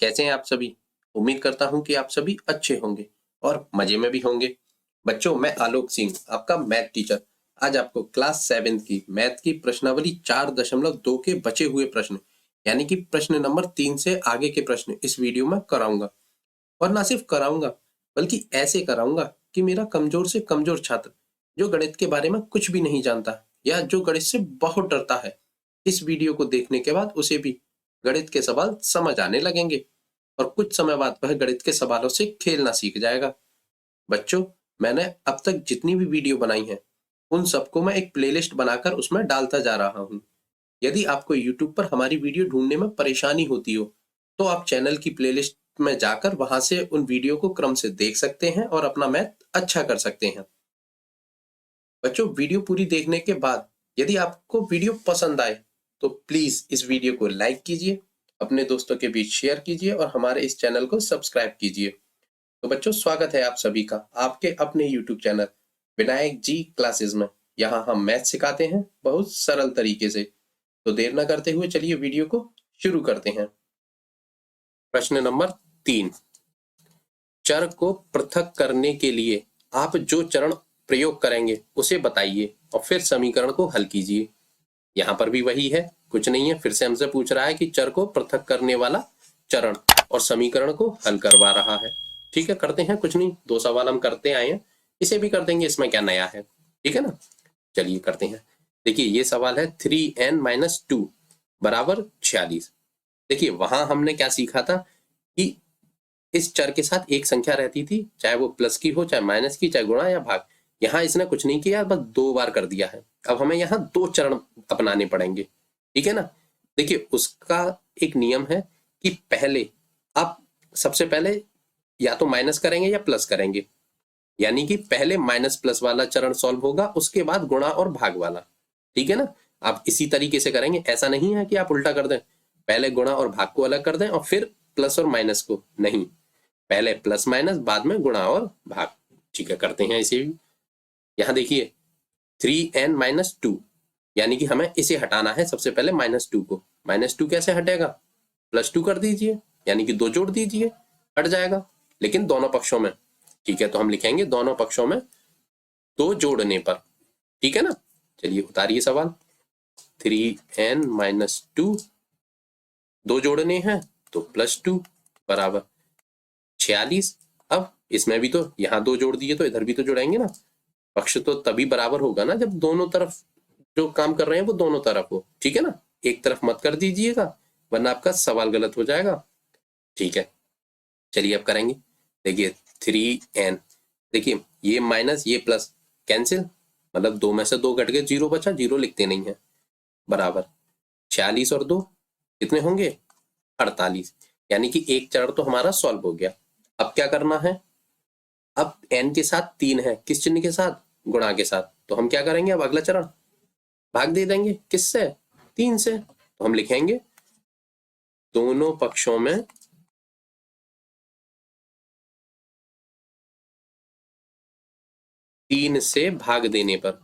कैसे हैं आप सभी। उम्मीद करता हूं कि आप सभी अच्छे होंगे और मजे में भी होंगे। बच्चों, मैं आलोक सिंह, आपका मैथ टीचर, आज आपको क्लास 7 की मैथ की प्रश्नावली 4.2 के बचे हुए प्रश्न यानी कि प्रश्न नंबर 3 से आगे के प्रश्न इस वीडियो में कराऊंगा। और ना सिर्फ कराऊंगा बल्कि ऐसे कराऊंगा कि मेरा कमजोर से कमजोर छात्र जो गणित के बारे में कुछ भी नहीं जानता या जो गणित से बहुत डरता है, इस वीडियो को देखने के बाद उसे भी गणित के सवाल समझ आने लगेंगे और कुछ समय बाद वह गणित के सवालों से खेलना सीख जाएगा। बच्चों, मैंने अब तक जितनी भी वीडियो बनाई हैं उन सबको मैं एक प्लेलिस्ट बनाकर उसमें डालता जा रहा हूँ। यदि आपको YouTube पर हमारी वीडियो ढूंढने में परेशानी होती हो तो आप चैनल की प्लेलिस्ट में जाकर वहां से उन वीडियो को क्रम से देख सकते हैं और अपना मैथ अच्छा कर सकते हैं। बच्चों, वीडियो पूरी देखने के बाद यदि आपको वीडियो पसंद आए तो प्लीज इस वीडियो को लाइक कीजिए, अपने दोस्तों के बीच शेयर कीजिए और हमारे इस चैनल को सब्सक्राइब कीजिए। तो बच्चों, स्वागत है आप सभी का आपके अपने YouTube चैनल विनायक जी क्लासेस में। यहाँ हम मैथ सिखाते हैं बहुत सरल तरीके से। तो देर न करते हुए चलिए वीडियो को शुरू करते हैं। प्रश्न नंबर 3, चर को पृथक करने के लिए आप जो चरण प्रयोग करेंगे उसे बताइए और फिर समीकरण को हल कीजिए। यहाँ पर भी वही है, कुछ नहीं है, फिर से हमसे पूछ रहा है कि चर को पृथक करने वाला चरण और समीकरण को हल करवा रहा है। ठीक है, करते हैं, कुछ नहीं, 2 सवाल हम करते आए हैं, इसे भी कर देंगे, इसमें क्या नया है। ठीक है ना, चलिए करते हैं। देखिए ये सवाल है 3n-2 बराबर 46। देखिए वहां हमने क्या सीखा था कि इस चर के साथ एक संख्या रहती थी, चाहे वो प्लस की हो, चाहे माइनस की, चाहे गुणा या भाग। यहाँ इसने कुछ नहीं किया, बस 2 बार कर दिया है। अब हमें यहाँ 2 चरण अपनाने पड़ेंगे। ठीक है ना, देखिए उसका एक नियम है कि पहले आप सबसे पहले या तो माइनस करेंगे या प्लस करेंगे, यानी कि पहले माइनस प्लस वाला चरण सॉल्व होगा, उसके बाद गुणा और भाग वाला। ठीक है ना, आप इसी तरीके से करेंगे, ऐसा नहीं है कि आप उल्टा कर दें, पहले गुणा और भाग को अलग कर दें और फिर प्लस और माइनस को, नहीं, पहले प्लस माइनस बाद में गुणा और भाग। ठीक है, करते हैं इसे भी। यहां देखिए 3n-2 यानी कि हमें इसे हटाना है, सबसे पहले -2 को। -2 कैसे हटेगा, +2 कर दीजिए, यानी कि 2 जोड़ दीजिए, हट जाएगा, लेकिन दोनों पक्षों में। ठीक है, तो हम लिखेंगे दोनों पक्षों में 2 जोड़ने पर। ठीक है ना, चलिए उतारिए सवाल। 3n-2 2 जोड़ने हैं तो +2 बराबर 46। अब इसमें भी तो यहाँ 2 जोड़ दिए तो इधर भी तो जोड़ेंगे ना, पक्ष तो तभी बराबर होगा ना जब दोनों तरफ जो काम कर रहे हैं वो दोनों तरफ हो। ठीक है ना, एक तरफ मत कर दीजिएगा वरना आपका सवाल गलत हो जाएगा। ठीक है, चलिए अब करेंगे। देखिए 3n, देखिए ये माइनस ये प्लस कैंसिल, मतलब 2 में से 2 घट गए, 0 बचा, 0 लिखते नहीं है, बराबर 46 और 2 कितने होंगे, 48, यानी कि एक चरण तो हमारा सॉल्व हो गया। अब क्या करना है, अब n के साथ 3 है, किस चिन्ह के साथ, गुणा के साथ, तो हम क्या करेंगे, अब अगला चरण भाग दे देंगे, किससे, 3 से, तो हम लिखेंगे दोनों पक्षों में 3 से भाग देने पर।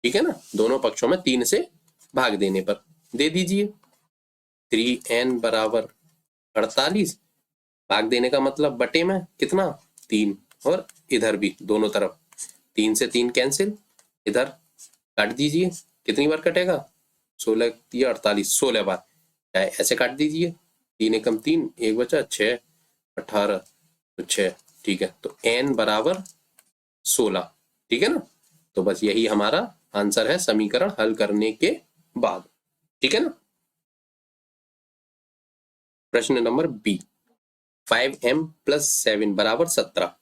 ठीक है ना, दोनों पक्षों में 3 से भाग देने पर दे दीजिए। 3n बराबर 48, भाग देने का मतलब बटे में कितना, 3, और इधर भी दोनों तरफ 3 से 3 कैंसिल, इधर काट दीजिए, कितनी बार कटेगा, 16 या 48, 16 बार, चाहे ऐसे काट दीजिए, 3 एकम 3, 1 बचा 6, 18 तो 6। ठीक है, तो n बराबर 16। ठीक है ना, तो बस यही हमारा आंसर है समीकरण हल करने के बाद। ठीक है ना, प्रश्न नंबर बी, 5m + 7 बराबर 17।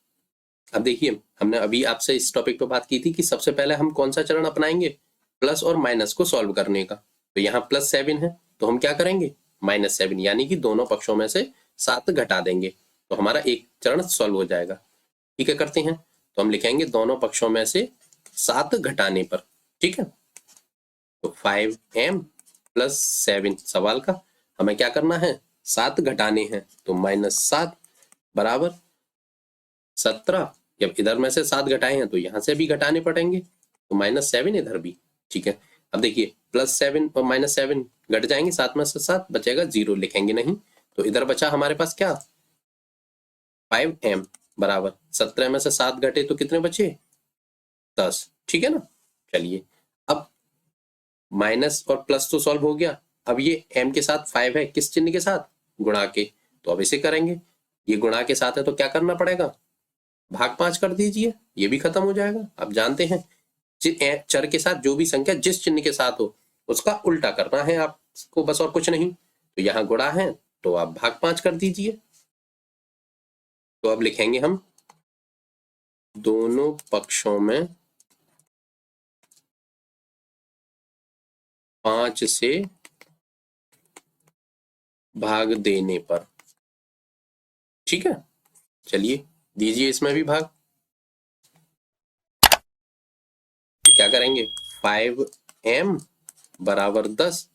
अब देखिए हमने अभी आपसे इस टॉपिक पे बात की थी कि सबसे पहले हम कौन सा चरण अपनाएंगे, प्लस और माइनस को सॉल्व करने का। तो यहाँ +7 है तो हम क्या करेंगे, -7, यानी कि दोनों पक्षों में से 7 घटा देंगे, तो हमारा एक चरण सॉल्व हो जाएगा। ठीक है, करते हैं, तो हम लिखेंगे दोनों पक्षों में से 7 घटाने पर। ठीक है, तो 5m + 7 सवाल का हमें क्या करना है, 7 घटाने हैं, तो -7 बराबर 17। जब इधर में से 7 घटाए हैं तो यहाँ से भी घटाने पड़ेंगे, तो -7 इधर भी। ठीक है, अब देखिए +7 और -7 घट जाएंगे, 7 में से 7 बचेगा 0, लिखेंगे नहीं। तो इधर बचा हमारे पास क्या 5m बराबर 17 में से 7 घटे तो कितने बचे 10, ठीक है ना। चलिए अब माइनस और प्लस तो सॉल्व हो गया। अब ये m के साथ 5 है, किस चिन्ह के साथ, गुणा के, तो अब इसे करेंगे। ये गुणा के साथ है तो क्या करना पड़ेगा, भाग 5 कर दीजिए, ये भी खत्म हो जाएगा। अब जानते हैं चर के साथ जो भी संख्या जिस चिन्ह के साथ हो उसका उल्टा करना है आपको, बस और कुछ नहीं। तो यहाँ गुणा है तो आप भाग 5 कर दीजिए। तो अब लिखेंगे हम दोनों पक्षों में 5 से भाग देने पर, ठीक है। चलिए दीजिए इसमें भी भाग। क्या करेंगे 5m बराबर 10,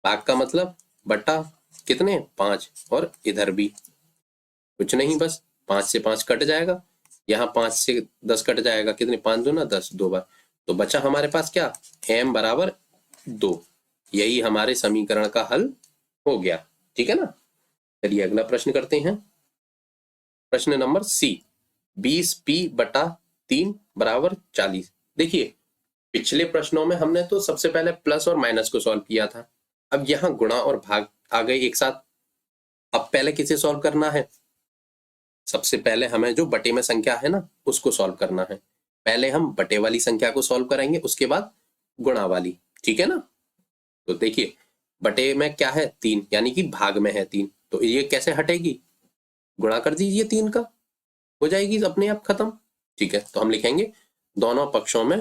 भाग का मतलब बटा कितने 5, और इधर भी कुछ नहीं, बस 5 से 5 कट जाएगा, यहाँ 5 से 10 कट जाएगा, कितने 5 दूना 10, 2 बार। तो बचा हमारे पास क्या m बराबर 2, यही हमारे समीकरण का हल हो गया, ठीक है ना। चलिए अगला प्रश्न करते हैं। प्रश्न नंबर सी, 20p बटा 3 बराबर 40। देखिए पिछले प्रश्नों में हमने तो सबसे पहले प्लस और माइनस को सॉल्व किया था, अब यहाँ गुणा और भाग आ गए एक साथ। अब पहले किसे सॉल्व करना है, सबसे पहले हमें जो बटे में संख्या है ना उसको सॉल्व करना है। पहले हम बटे वाली संख्या को सॉल्व करेंगे, उसके बाद गुणा वाली, ठीक है ना। तो देखिए बटे में क्या है 3, यानी कि भाग में है 3, तो ये कैसे हटेगी, गुणा कर दीजिए 3 का, हो जाएगी अपने आप खत्म, ठीक है। तो हम लिखेंगे दोनों पक्षों में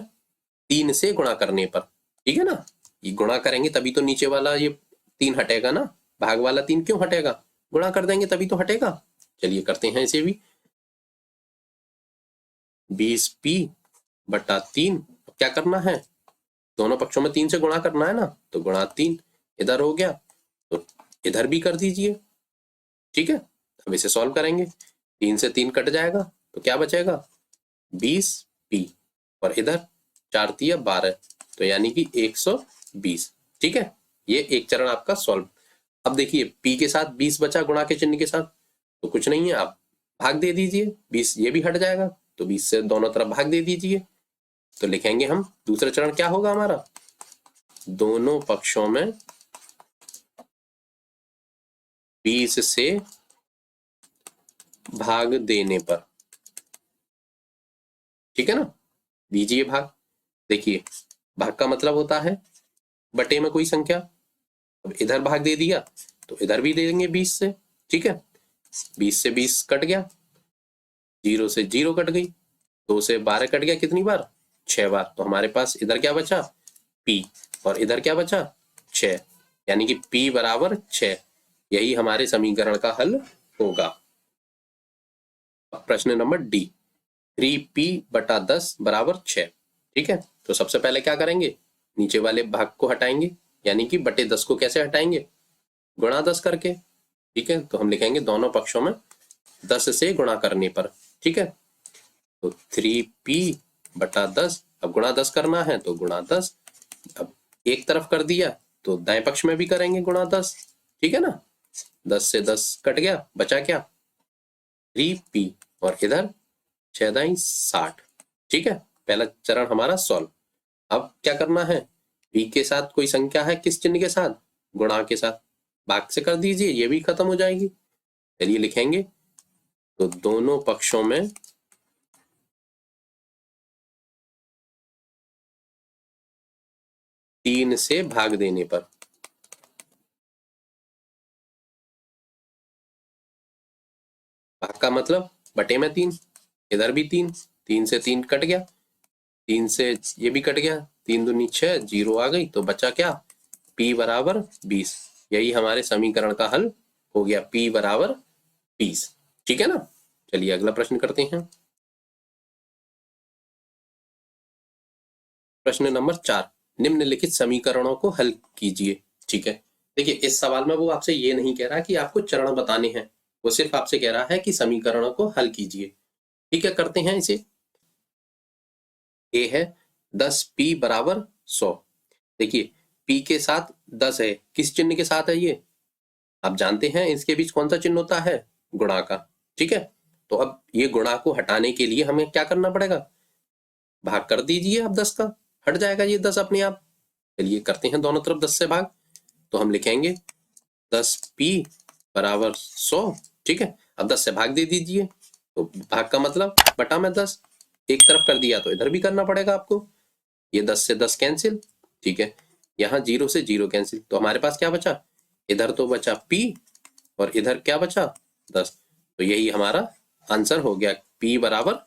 3 से गुणा करने पर, ठीक है ना। ये गुणा करेंगे तभी तो नीचे वाला ये 3 हटेगा ना, भाग वाला 3 क्यों हटेगा, गुणा कर देंगे तभी तो हटेगा। चलिए करते हैं इसे भी, 20p बटा 3, क्या करना है दोनों पक्षों में 3 से गुणा करना है ना, तो गुणा 3 इधर हो गया, तो इधर भी कर दीजिए, ठीक है। अब इसे सॉल्व करेंगे, 3 से 3 कट जाएगा तो क्या बचेगा 20p, और इधर 4 तिया 12, तो यानी कि 120, ठीक है। ये एक चरण आपका सॉल्व। अब देखिए p के साथ 20 बचा गुणा के चिन्ह के साथ, तो कुछ नहीं है, आप भाग दे दीजिए, 20 ये भी हट जाएगा, तो 20 से दोनों तरफ भाग दे दीजिए। तो लिखेंगे हम दूसरा चरण क्या होगा हमारा, दोनों पक्षों में 20 से भाग देने पर, ठीक है ना, दीजिए भाग। देखिए भाग का मतलब होता है बटे में कोई संख्या, अब इधर भाग दे दिया तो इधर भी दे देंगे 20 से, ठीक है। 20 से 20 कट गया, 0 से 0 कट गई, 2 से 12 कट गया, कितनी बार 6 बार, तो हमारे पास इधर क्या बचा p, और इधर क्या बचा 6, यानी कि p बराबर 6, यही हमारे समीकरण का हल होगा। प्रश्न नंबर डी, 3p बटा 10 बराबर 6, ठीक है। तो सबसे पहले क्या करेंगे, नीचे वाले भाग को हटाएंगे, यानी कि बटे 10 को कैसे हटाएंगे, गुणा 10 करके, ठीक है। तो हम लिखेंगे दोनों पक्षों में 10 से गुणा करने पर, ठीक है। तो 3p बटा 10, अब गुणा 10 करना है तो गुणा 10, अब एक तरफ कर दिया तो दाएं पक्ष में भी करेंगे गुणा 10, ठीक है ना। 10 से 10 कट गया, बचा क्या 3p, और इधर 6 दाई 60, ठीक है। पहला चरण हमारा सॉल्व। अब क्या करना है, p के साथ कोई संख्या है किस चिन्ह के साथ, गुणा के साथ, भाग से कर दीजिए, ये भी खत्म हो जाएगी। चलिए लिखेंगे तो दोनों पक्षों में 3 से भाग देने पर, भाग का मतलब बटे में 3, इधर भी 3, 3 से 3 कट गया, 3 से ये भी कट गया, 3 दूनी 6, 0 आ गई, तो बचा क्या p बराबर 20, यही हमारे समीकरण का हल हो गया, p बराबर 20, ठीक है ना। चलिए अगला प्रश्न करते हैं। प्रश्न नंबर 4, निम्नलिखित समीकरणों को हल कीजिए, ठीक है। देखिए इस सवाल में वो आपसे ये नहीं कह रहा कि आपको चरण बताने हैं, वो सिर्फ आपसे कह रहा है कि समीकरणों को हल कीजिए, ठीक है। करते हैं इसे। ए है 10p बराबर 100, देखिए p के साथ 10 है, किस चिन्ह के साथ है ये? आप जानते हैं इसके बीच कौन सा चिन्ह होता है? गुणा का। ठीक है, तो अब ये गुणा को हटाने के लिए हमें क्या करना पड़ेगा? भाग कर दीजिए आप 10 का, हट जाएगा ये 10 अपने आप। चलिए करते हैं दोनों तरफ 10 से भाग। तो हम लिखेंगे 10p बराबर 100। ठीक है, अब 10 से भाग दे दीजिए, तो भाग का मतलब बटा में 10, एक तरफ कर दिया तो इधर भी करना पड़ेगा आपको। ये 10 से 10 कैंसिल। ठीक है, यहाँ 0 से 0 कैंसिल, तो हमारे पास क्या बचा? इधर तो बचा p और इधर क्या बचा? 10। तो यही हमारा आंसर हो गया, p बराबर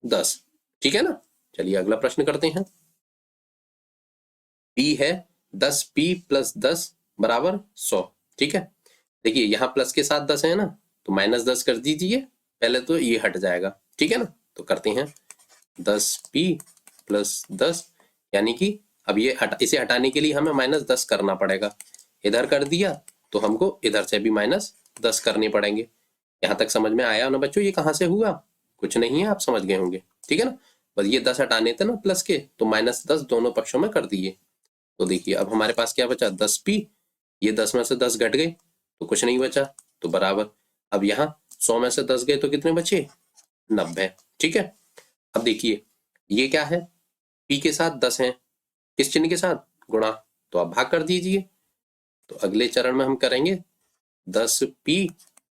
10। ठीक है ना। चलिए अगला प्रश्न करते हैं। p है 10p प्लस 10 बराबर 100। ठीक है, देखिए यहाँ प्लस के साथ 10 है ना, तो माइनस 10 कर दीजिए, पहले तो ये हट जाएगा। ठीक है ना, तो करते हैं 10p प्लस 10, यानी कि अब ये इसे हटाने के लिए हमें माइनस 10 करना पड़ेगा। इधर कर दिया तो हमको इधर से भी माइनस 10 करने पड़ेंगे। यहाँ तक समझ में आया ना बच्चों? ये कहाँ से हुआ? कुछ नहीं है, आप समझ गए होंगे। ठीक है ना, बस ये 10 हटाने थे ना प्लस के, तो माइनस 10 दोनों पक्षों में कर दिए। तो देखिए अब हमारे पास क्या बचा? 10p, ये 10 में से 10 घट गए तो कुछ नहीं बचा, तो बराबर। अब यहाँ 100 में से 10 गए तो कितने बचे? 90। ठीक है, अब देखिए ये क्या है? p के साथ 10 है, किस चिन्ह के साथ? गुणा, तो आप भाग कर दीजिए। तो अगले चरण में हम करेंगे 10p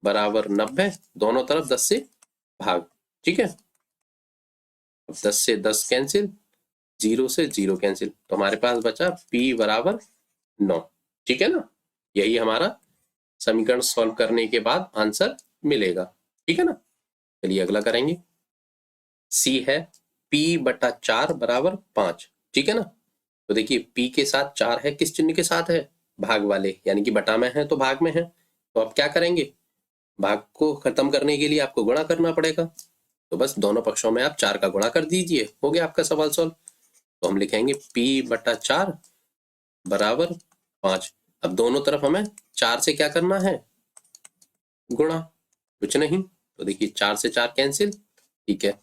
बराबर 90, दोनों तरफ 10 से भाग। ठीक है, अब 10 से 10 कैंसिल, 0 से 0 कैंसिल, तो हमारे पास बचा p बराबर 9। ठीक है ना, यही हमारा समीकरण सॉल्व करने के बाद आंसर मिलेगा। ठीक है ना, चलिए अगला करेंगे। c है p बटा 4 बराबर 5। ठीक है ना, तो देखिए p के साथ 4 है, किस चिन्ह के साथ है? भाग वाले, यानी कि बटा में है तो भाग में है। तो अब क्या करेंगे? भाग को खत्म करने के लिए आपको गुणा करना पड़ेगा, तो बस दोनों पक्षों में आप 4 का गुणा कर दीजिए, हो गया आपका सवाल सॉल्व। तो हम लिखेंगे p बटा 4 बराबर 5। अब दोनों तरफ हमें 4 से क्या करना है? गुणा, कुछ नहीं। तो देखिए 4 से 4 कैंसिल। ठीक है,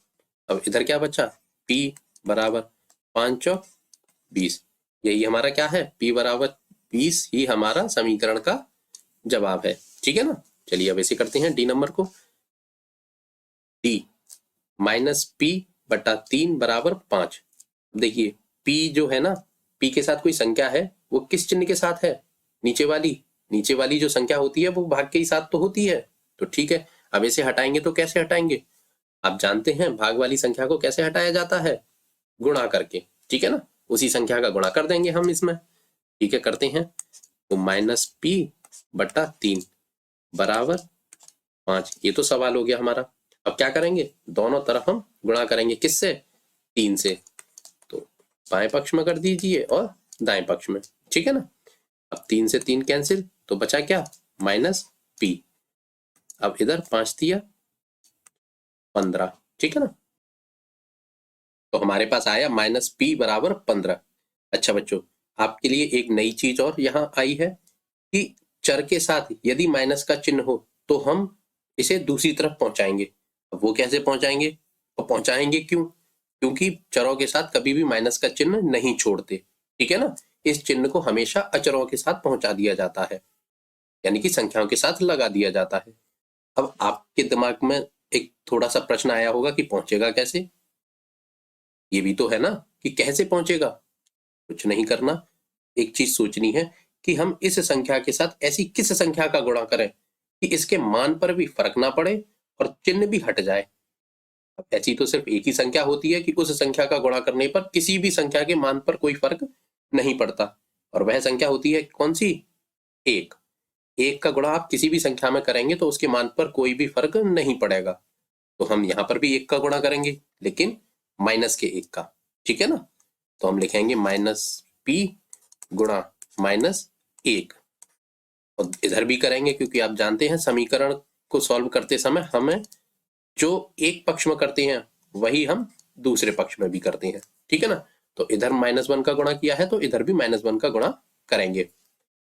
अब इधर क्या बचा? p बराबर 5 चौक 20। यही हमारा क्या है? p बराबर 20 ही हमारा समीकरण का जवाब है। ठीक है ना, चलिए अब ऐसे करते हैं डी नंबर को। d माइनस p बटा 3 बराबर 5। देखिए p जो है ना, p के साथ कोई संख्या है, वो किस चिन्ह के साथ है? नीचे वाली जो संख्या होती है वो भाग के ही साथ तो होती है। तो ठीक है, अब इसे हटाएंगे तो कैसे हटाएंगे? आप जानते हैं भाग वाली संख्या को कैसे हटाया जाता है? गुणा करके। ठीक है ना, उसी संख्या का गुणा कर देंगे हम इसमें। ठीक है, करते हैं। तो माइनस p बटा 3 बराबर 5, ये तो सवाल हो गया हमारा। अब क्या करेंगे? दोनों तरफ हम गुणा करेंगे, किससे? 3 से। तो बाएं पक्ष में कर दीजिए और दाएं पक्ष में। ठीक है ना, अब 3 से 3 कैंसिल, तो बचा क्या? Minus p। अब इधर 5 दिया 15। ठीक है ना, तो हमारे पास आया माइनस p बराबर 15। अच्छा बच्चों, आपके लिए एक नई चीज और यहाँ आई है कि चर के साथ यदि माइनस का चिन्ह हो तो हम इसे दूसरी तरफ पहुंचाएंगे। अब वो कैसे पहुंचाएंगे और पहुंचाएंगे क्यों? क्योंकि चरों के साथ कभी भी माइनस का चिन्ह नहीं छोड़ते। ठीक है ना, इस चिन्ह को हमेशा अचरों के साथ पहुंचा दिया जाता है, यानी कि संख्याओं के साथ लगा दिया जाता है। अब आपके दिमाग में एक थोड़ा सा प्रश्न आया होगा कि पहुंचेगा कैसे? ये भी तो है ना कि कैसे पहुंचेगा। कुछ नहीं करना, एक चीज सोचनी है कि हम इस संख्या के साथ ऐसी किस संख्या का गुणा करें कि इसके मान पर भी फर्क ना पड़े और चिन्ह भी हट जाए। अब ऐसी तो सिर्फ एक ही संख्या होती है कि उस संख्या का गुणा करने पर किसी भी संख्या के मान पर कोई फर्क नहीं पड़ता, और वह संख्या होती है कौन सी? एक। एक का गुणा आप किसी भी संख्या में करेंगे तो उसके मान पर कोई भी फर्क नहीं पड़ेगा। तो हम यहाँ पर भी एक का गुणा करेंगे, लेकिन माइनस के एक का। ठीक है ना, तो हम लिखेंगे माइनस p गुणा माइनस 1, और इधर भी करेंगे क्योंकि आप जानते हैं समीकरण को सॉल्व करते समय हमें जो एक पक्ष में करते हैं वही हम दूसरे पक्ष में भी करते हैं। ठीक है ना, तो इधर -1 का गुणा किया है तो इधर भी -1 का गुणा करेंगे।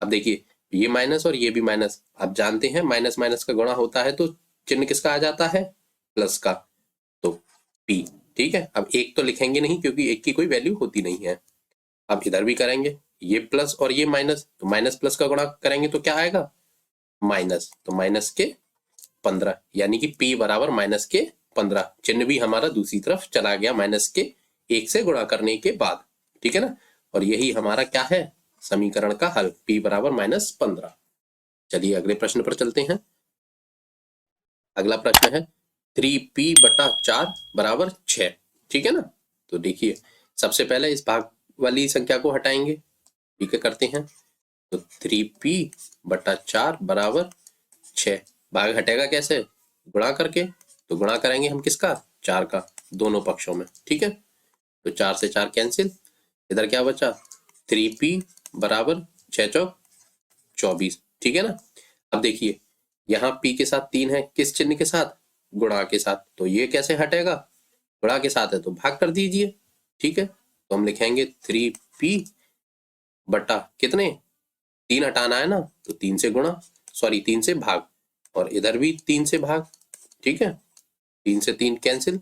अब देखिए ये माइनस और ये भी माइनस, आप जानते हैं माइनस माइनस का गुणा होता है तो चिन्ह किसका आ जाता है? प्लस का, तो p। ठीक है, अब एक तो लिखेंगे नहीं क्योंकि एक की कोई वैल्यू होती नहीं है। अब इधर भी करेंगे, ये प्लस और ये माइनस, तो माइनस प्लस का गुणा करेंगे तो क्या आएगा, माइनस, तो माइनस के 15, यानी कि p बराबर माइनस के 15। चिन्ह भी हमारा दूसरी तरफ चला गया माइनस के 1 से गुणा करने के बाद, ठीक है ना। और यही हमारा क्या है, समीकरण का हल, p बराबर माइनस 15। चलिए अगले प्रश्न पर चलते हैं। अगला प्रश्न है 3p बटा 4 बराबर 6, ठीक है ना। तो देखिए सबसे पहले इस भाग वाली संख्या को हटाएंगे, ठीक है, करते हैं। तो 3p बटा 4 बराबर 6, भाग हटेगा कैसे, गुणा करके। तो गुणा करेंगे हम किसका, 4 का, दोनों पक्षों में, ठीक है। तो 4 से 4 कैंसिल, इधर क्या बचा, 3p बराबर 6 चौक 24, ठीक है ना। अब देखिए यहाँ p के साथ 3 है, किस चिन्ह के साथ, गुणा के साथ, तो ये कैसे हटेगा, गुणा के साथ है तो भाग कर दीजिए, ठीक है। तो हम लिखेंगे 3p बटा कितने, 3 हटाना है ना, तो 3 से गुणा, सॉरी 3 से भाग, और इधर भी 3 से भाग, ठीक है। 3 से 3 कैंसिल,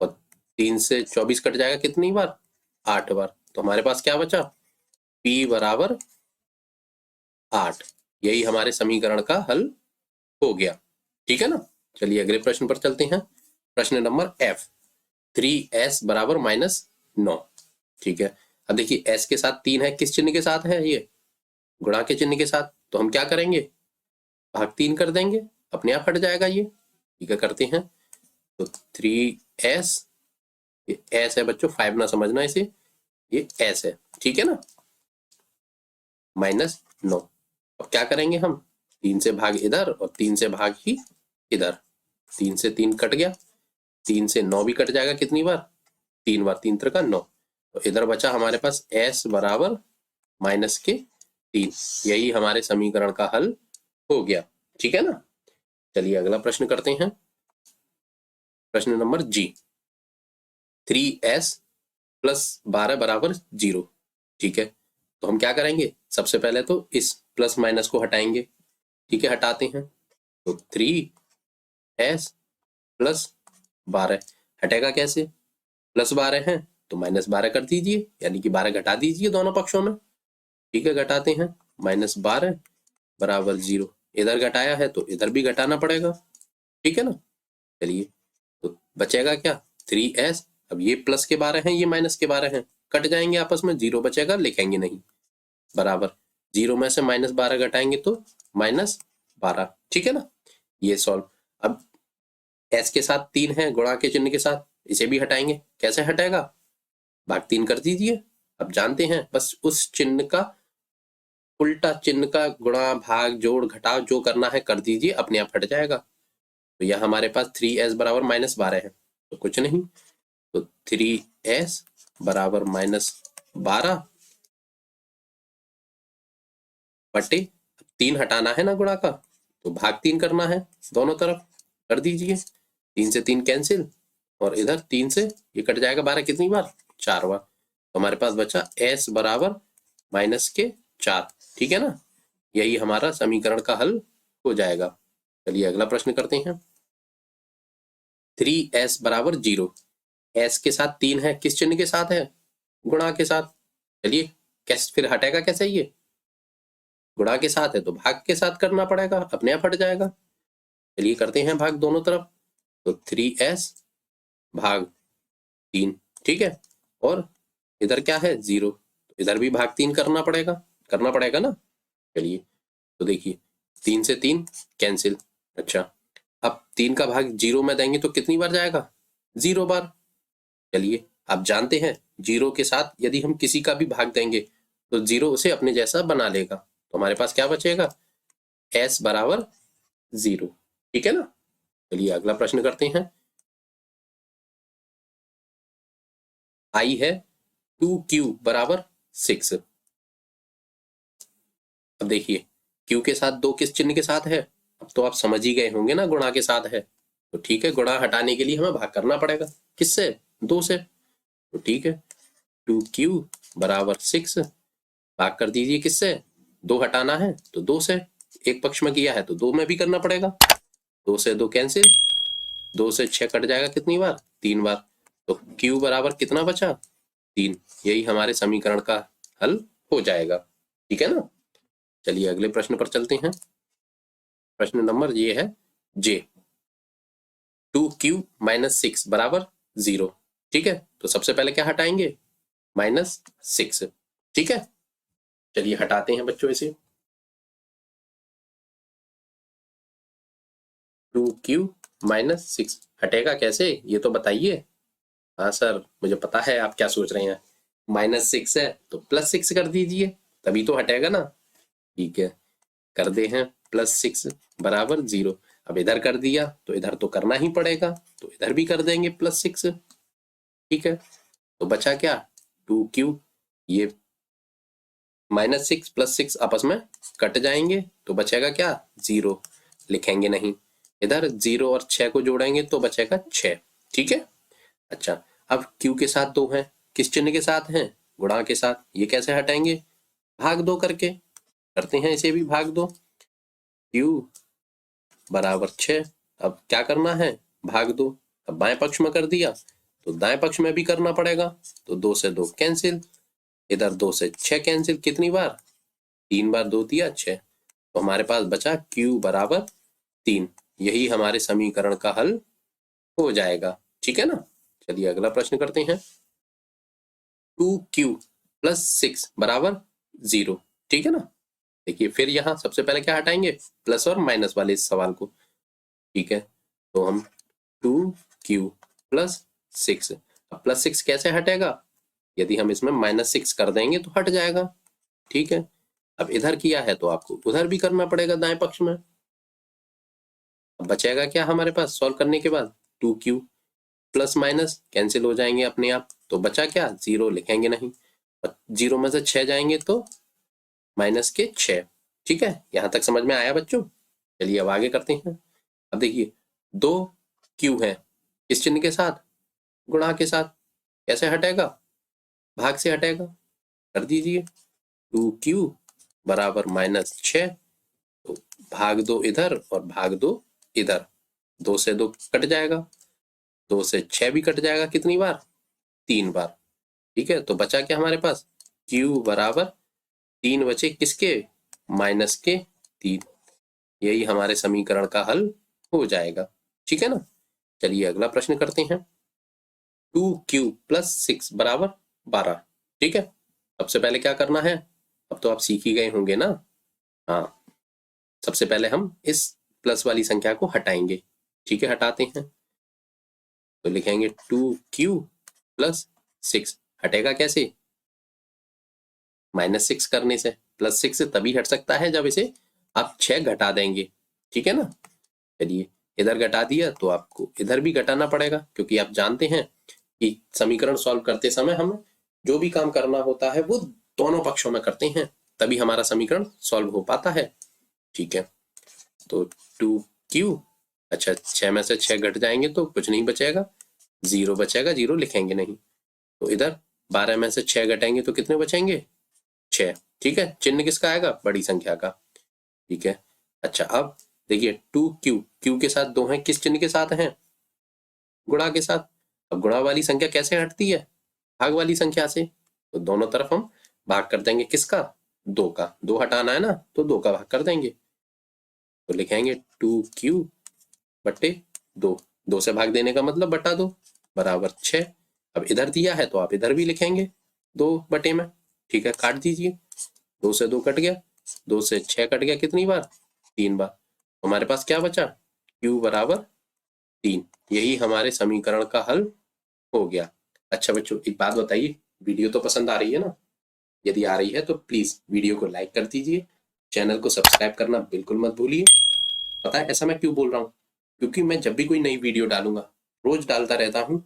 और 3 से 24 कट जाएगा कितनी बार, 8 बार। तो हमारे पास क्या बचा, p बराबर 8। यही हमारे समीकरण का हल हो गया, ठीक है ना। चलिए अगले प्रश्न पर चलते हैं। प्रश्न नंबर f, 3s बराबर -9, ठीक है। अब देखिए s के साथ 3 है, किस चिन्ह के साथ है, ये गुणा के चिन्ह के साथ। तो हम क्या करेंगे, भाग 3 कर देंगे, अपने आप हट जाएगा ये, ठीक है, करते हैं। तो 3s, ये s है बच्चों, 5 ना समझना इसे, ये s है, ठीक है ना, -9। अब क्या करेंगे हम, 3 से भाग इधर और 3 से भाग ही इधर, 3 से 3 कट गया, 3 से 9 भी कट जाएगा कितनी बार, 3 बार, 3 त्रिका 9। तो इधर बचा हमारे पास s बराबर -3। यही हमारे समीकरण का हल हो गया, ठीक है ना। चलिए अगला प्रश्न करते हैं। प्रश्न नंबर जी, 3s प्लस 12 बराबर 0, ठीक है। तो हम क्या करेंगे, सबसे पहले तो इस प्लस माइनस को हटाएंगे, ठीक है, हटाते हैं। तो 3s प्लस 12 हटेगा कैसे, प्लस 12 है तो -12 कर दीजिए, यानी कि 12 घटा दीजिए दोनों पक्षों में, ठीक है, घटाते हैं। -12 बराबर 0, इधर घटाया है तो इधर भी घटाना पड़ेगा, ठीक है ना। चलिए तो बचेगा क्या, 3s, अब ये प्लस के 12 हैं, ये माइनस के 12 हैं, कट जाएंगे आपस में, 0 बचेगा, लिखेंगे नहीं, बराबर 0 में से -12 घटाएंगे तो -12, ठीक है ना। ये सॉल्व। अब s के साथ 3 है, गुणा के चिन्ह के साथ, इसे भी हटाएंगे, कैसे हटेगा, भाग 3 कर दीजिए। अब जानते हैं बस उस चिन्ह का उल्टा चिन्ह का गुणा भाग जोड़ घटाव जो करना है कर दीजिए, अपने आप हट जाएगा। तो यह हमारे पास 3s बराबर -12 है, तो कुछ नहीं, तो 3s बराबर -12 बटे 3 हटाना है ना गुणा का, तो भाग 3 करना है दोनों तरफ, कर दीजिए। 3 से 3 कैंसिल, और इधर 3 से ये कट जाएगा 12 कितनी बार, 4 बार। तो हमारे पास बचा s बराबर -4, ठीक है ना। यही हमारा समीकरण का हल हो जाएगा। चलिए अगला प्रश्न करते हैं। 3s बराबर 0, s के साथ 3 है, किस चिन्ह के साथ है, गुणा के साथ। चलिए कैसे फिर हटेगा कैसे, ये गुणा के साथ है तो भाग के साथ करना पड़ेगा, अपने आप हट जाएगा। चलिए करते हैं भाग दोनों तरफ, तो 3s भाग 3, ठीक है, और इधर क्या है 0, तो इधर भी भाग 3 करना पड़ेगा ना। चलिए तो देखिए 3 से 3 कैंसिल, अच्छा अब 3 का भाग 0 में देंगे तो कितनी बार जाएगा, 0 बार। चलिए आप जानते हैं 0 के साथ यदि हम किसी का भी भाग देंगे तो 0 उसे अपने जैसा बना लेगा, तो हमारे पास क्या बचेगा, s बराबर 0, ठीक है ना। चलिए अगला प्रश्न करते हैं। आई है 2q बराबर 6। अब देखिए q के साथ 2 किस चिन्ह के साथ है, अब तो आप समझ ही गए होंगे ना, गुणा के साथ है, तो ठीक है, गुणा हटाने के लिए हमें भाग करना पड़ेगा, किससे, 2 से, तो ठीक है 2q बराबर 6, भाग कर दीजिए किससे, 2 हटाना है तो 2 से, एक पक्ष में किया है तो 2 में भी करना पड़ेगा, 2 से 2 कैंसिल, 2 से 6 कट जाएगा कितनी बार, 3 बार। तो q बराबर कितना बचा, 3। यही हमारे समीकरण का हल हो जाएगा। ठीक है ना। चलिए अगले प्रश्न पर चलते हैं। प्रश्न नंबर ये है जे 2q माइनस 6 बराबर 0। ठीक है, तो सबसे पहले क्या हटाएंगे, -6। ठीक है, चलिए हटाते हैं बच्चों इसे। 2q माइनस 6 हटेगा कैसे, ये तो बताइए। हाँ सर, मुझे पता है आप क्या सोच रहे हैं, -6 है तो +6 कर दीजिए, तभी तो हटेगा ना। ठीक है, कर दे हैं +6 बराबर 0। अब इधर कर दिया तो इधर तो करना ही पड़ेगा, तो इधर भी कर देंगे +6। ठीक है, तो बचा क्या, 2q। ये -6 +6 आपस में कट जाएंगे तो बचेगा क्या, 0। लिखेंगे नहीं, इधर 0 और 6 को जोड़ेंगे तो बचेगा 6। ठीक है। अच्छा, अब q के साथ 2 हैं, किस चिन्ह के साथ हैं, गुणा के साथ। ये कैसे हटाएंगे, भाग 2 करके। करते हैं इसे भी भाग 2। q बराबर 6। अब क्या करना है, भाग 2। अब बाएं पक्ष में कर दिया तो दाएं पक्ष में भी करना पड़ेगा, तो 2 से 2 कैंसिल, इधर 2 से 6 कैंसिल, कितनी बार, 3 बार, 2 तिया 6। तो हमारे पास बचा q बराबर 3। यही हमारे समीकरण का हल हो जाएगा। ठीक है ना। चलिए अगला प्रश्न करते हैं। 2q प्लस 6 बराबर 0। ठीक है ना। देखिए फिर यहाँ सबसे पहले क्या हटाएंगे, प्लस और माइनस वाले इस सवाल को। ठीक है, तो हम 2q प्लस 6, अब +6 कैसे हटेगा, यदि हम इसमें -6 कर देंगे तो हट जाएगा। ठीक है, अब इधर किया है तो आपको उधर भी करना पड़ेगा दाएं पक्ष में। अब बचेगा क्या हमारे पास सॉल्व करने के बाद, 2q प्लस माइनस कैंसिल हो जाएंगे अपने आप, तो बचा क्या, 0। लिखेंगे नहीं, और 0 में से 6 जाएंगे तो -6। ठीक है, यहां तक समझ में आया बच्चों। चलिए अब आगे करते हैं। अब देखिए 2q है, किस चिन्ह के साथ, गुणा के साथ। कैसे हटेगा, भाग से हटेगा, कर दीजिए। 2q बराबर -6, तो भाग 2 इधर और भाग 2 इधर, 2 से 2 कट जाएगा, 2 से 6 भी कट जाएगा, कितनी बार, 3 बार। ठीक है, तो बचा क्या हमारे पास, q बराबर 3 बचे किसके, -3। यही हमारे समीकरण का हल हो जाएगा। ठीक है ना। चलिए अगला प्रश्न करते हैं। 2q प्लस 6 बराबर 12। ठीक है, सबसे पहले क्या करना है, अब तो आप सीख ही गए होंगे ना। हाँ, सबसे पहले हम इस प्लस वाली संख्या को हटाएंगे। ठीक है, हटाते हैं, तो लिखेंगे 2q प्लस 6। हटेगा कैसे, -6 करने से। +6 तभी हट सकता है जब इसे आप 6 घटा देंगे। ठीक है ना। चलिए इधर घटा दिया तो आपको इधर भी घटाना पड़ेगा, क्योंकि आप जानते हैं कि समीकरण सॉल्व करते समय हमें जो भी काम करना होता है वो दोनों पक्षों में करते हैं, तभी हमारा समीकरण सॉल्व हो पाता है। ठीक है, तो 2q, अच्छा 6 में से 6 घट जाएंगे तो कुछ नहीं बचेगा, 0 बचेगा, 0 लिखेंगे नहीं। तो इधर 12 में से 6 घटेंगे तो कितने बचेंगे, 6। ठीक है, चिन्ह किसका आएगा, बड़ी संख्या का। ठीक है, अच्छा अब देखिए 2q, q के साथ 2 हैं, किस चिन्ह के साथ हैं, गुणा के साथ। अब गुणा वाली संख्या कैसे हटती है, भाग वाली संख्या से, तो दोनों तरफ हम भाग कर देंगे, किसका, 2 का। 2 हटाना है ना, तो 2 का भाग कर देंगे, तो लिखेंगे 2q बटे 2। 2 से भाग देने का मतलब बटा 2 बराबर 6। अब इधर दिया है तो आप इधर भी लिखेंगे 2 बटे में। ठीक है, काट दीजिए, 2 से 2 कट गया, 2 से 6 कट गया, कितनी बार, 3 बार। हमारे पास क्या बचा, q बराबर 3। यही हमारे समीकरण का हल हो गया। अच्छा बच्चों, एक बात बताइए, वीडियो तो पसंद आ रही है ना, यदि आ रही है तो प्लीज वीडियो को लाइक कर दीजिए, चैनल को सब्सक्राइब करना बिल्कुल मत भूलिए। पता है ऐसा मैं क्यों बोल रहा हूँ, क्योंकि मैं जब भी कोई नई वीडियो डालूंगा, रोज डालता रहता हूँ,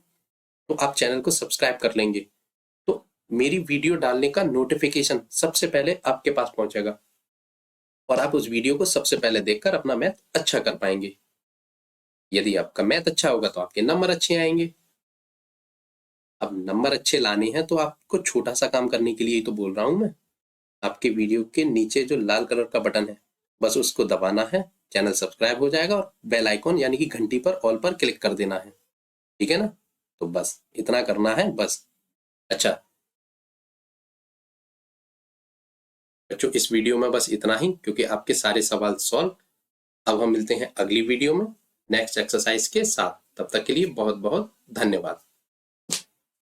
तो आप चैनल को सब्सक्राइब कर लेंगे तो मेरी वीडियो डालने का नोटिफिकेशन सबसे पहले आपके पास पहुंचेगा, और आप उस वीडियो को सबसे पहले देखकर अपना मैथ अच्छा कर पाएंगे। यदि आपका मैथ अच्छा होगा तो आपके नंबर अच्छे आएंगे। अब नंबर अच्छे लाने हैं तो आपको छोटा सा काम करने के लिए ही तो बोल रहा हूं मैं। आपके वीडियो के नीचे जो लाल कलर का बटन है, बस उसको दबाना है, चैनल सब्सक्राइब हो जाएगा, और बेल आइकॉन यानी कि घंटी पर ऑल पर क्लिक कर देना है। ठीक है ना, तो बस इतना करना है बस। अच्छा, बच्चों इस वीडियो में बस इतना ही, क्योंकि आपके सारे सवाल सॉल्व। अब हम मिलते हैं अगली वीडियो में नेक्स्ट एक्सरसाइज के साथ। तब तक के लिए बहुत बहुत धन्यवाद।